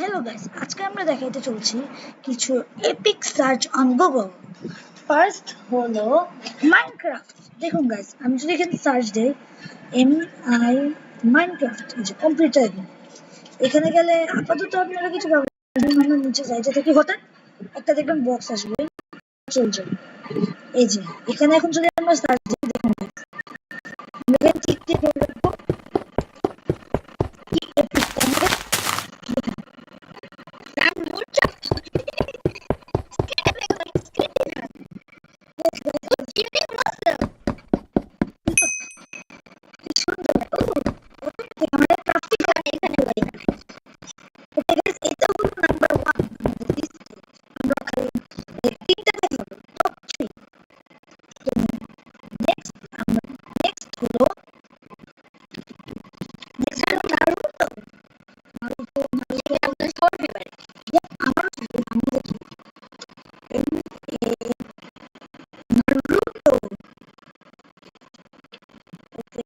Hello guys, আজকে আমরা দেখাইতে চলছি কিছু epic search on Google. First হলো মাইনক্রাফট। দেখুন গাইস, আমি যদি এখানে সার্চ দিই MI মাইনক্রাফট, এই যে কম্পিউটার গেম, এখানে গেলে আপাতত আপনারা কিছু পাবেন না। আমরা নিচে যাই, যাতে কি হঠাৎ একটা দেখবেন বক্স আসবে, চলছে। এই যে এখানে এখন যদি আমরা সার্চ দিই, দেখুন guys, আমরা এখানে ঠিক ঠিক করে রাখবো কি এপিক, আমাদের ক্রাফটিং এখানে ওকে গাইস, এটা হলো নাম্বার 1 আমাদের লিস্টে। আমরা খালি এই তিনটা দেখব, টপ 3। তো নেক্সট আমরা নেক্সট হলো নারুতো। নারুতো আমাদের সবার ফেভারিট। আমার আমি দেখি নারুতো। ওকে,